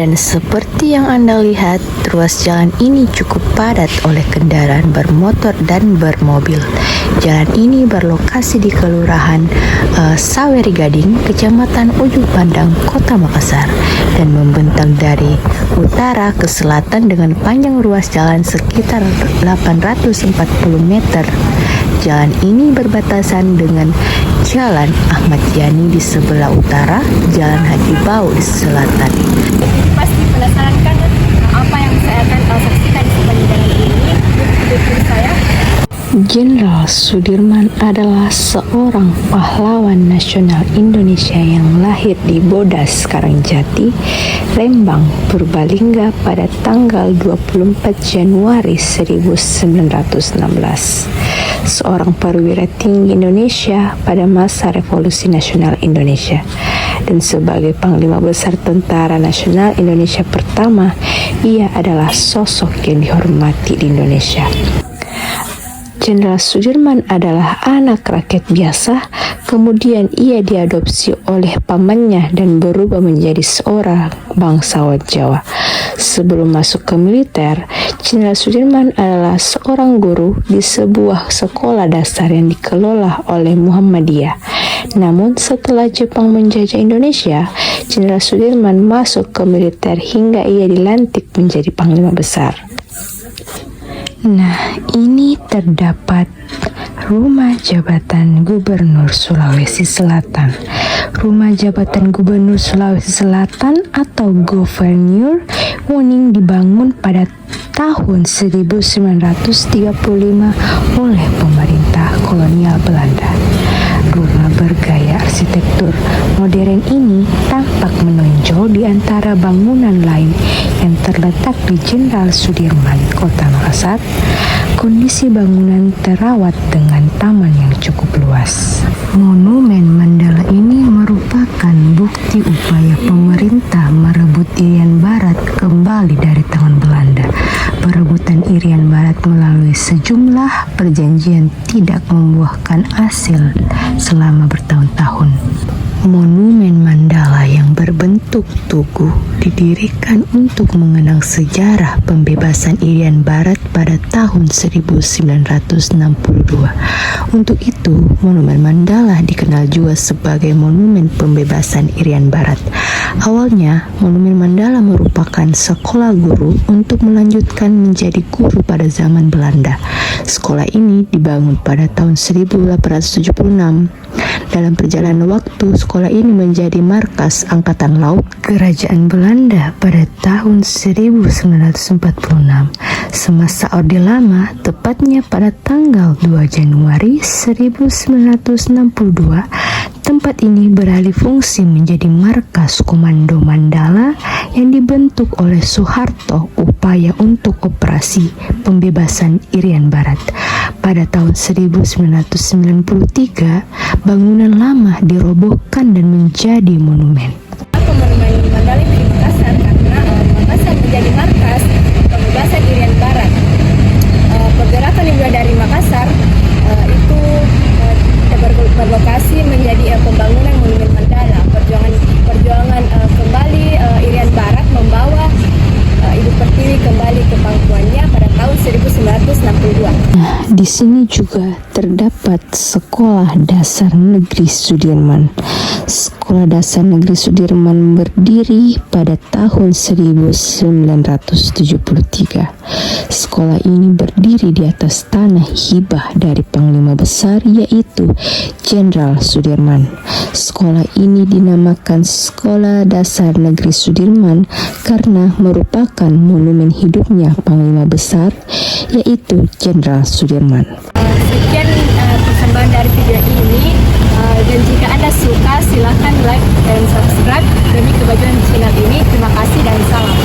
Dan seperti yang Anda lihat, ruas jalan ini cukup padat oleh kendaraan bermotor dan bermobil. Jalan ini berlokasi di Kelurahan Saweri Gading, Kecamatan Ujung Pandang, Kota Makassar, dan membentang dari utara ke selatan dengan panjang ruas jalan sekitar 840 meter. Jalan ini berbatasan dengan Jalan Ahmad Yani di sebelah utara, Jalan Haji Bau di selatan. Pasti penasaran kan apa yang saya akan saksikan di sepanjang jalan ini? Betul saya. Jenderal Sudirman adalah seorang pahlawan nasional Indonesia yang lahir di Bodas, Karangjati, Lembang, Purbalingga pada tanggal 24 Januari 1916. Seorang perwira tinggi Indonesia pada masa Revolusi Nasional Indonesia, dan sebagai Panglima Besar Tentara Nasional Indonesia pertama, ia adalah sosok yang dihormati di Indonesia. Jenderal Sudirman adalah anak rakyat biasa, kemudian ia diadopsi oleh pamannya dan berubah menjadi seorang bangsawan Jawa. Sebelum masuk ke militer, Jenderal Sudirman adalah seorang guru di sebuah sekolah dasar yang dikelola oleh Muhammadiyah. Namun setelah Jepang menjajah Indonesia, Jenderal Sudirman masuk ke militer hingga ia dilantik menjadi Panglima Besar. Nah, ini terdapat Rumah Jabatan Gubernur Sulawesi Selatan. Rumah Jabatan Gubernur Sulawesi Selatan atau Gubernur Wuning dibangun pada tahun 1935 oleh pemerintah kolonial Belanda. Rumah bergaya arsitektur modern ini tampak menonjol di antara bangunan lain yang terletak di Jenderal Sudirman, Kota Makassar. Kondisi bangunan terawat dengan taman yang cukup luas. Monumen Mandala ini merupakan bukti upaya pemerintah merebut Irian Barat kembali dari tangan Belanda. Perebutan Irian Barat melalui sejumlah perjanjian tidak membuahkan hasil selama bertahun-tahun. Monumen Mandala yang berbentuk tugu didirikan untuk mengenang sejarah pembebasan Irian Barat pada tahun 1962. Untuk itu, Monumen Mandala dikenal juga sebagai Monumen Pembebasan Irian Barat. Awalnya, Monumen Mandala merupakan sekolah guru untuk melanjutkan menjadi guru pada zaman Belanda. Sekolah ini dibangun pada tahun 1876. Dalam perjalanan waktu, sekolah ini menjadi markas Angkatan Laut Kerajaan Belanda pada tahun 1946. Semasa Orde Lama, tepatnya pada tanggal 2 Januari 1962, tempat ini beralih fungsi menjadi markas Komando Mandala yang dibentuk oleh Soeharto upaya untuk operasi pembebasan Irian Barat. Pada tahun 1993, bangunan lama dirobohkan dan menjadi monumen. Monumen Mandala di Makassar karena Makassar menjadi markas pembebasan Irian Barat. Pergerakan yang mulai dari Makassar itu berlokasi menjadi pembangunan Monumen Mandala. Perjuangan kembali Irian Barat membawa Ibu Pertiwi kembali ke pangkuannya pada tahun 1962. Nah, di sini juga terdapat Sekolah Dasar Negeri Sudirman. Sekolah Dasar Negeri Sudirman berdiri pada tahun 1973. Sekolah ini berdiri di atas tanah hibah dari Panglima Besar yaitu Jenderal Sudirman. Sekolah ini dinamakan Sekolah Dasar Negeri Sudirman karena merupakan monumen hidupnya Panglima Besar yaitu Jenderal Sudirman. Sekian persembahan dari video ini, dan jika Anda suka silahkan like dan subscribe demi kemajuan channel ini. Terima kasih dan salam.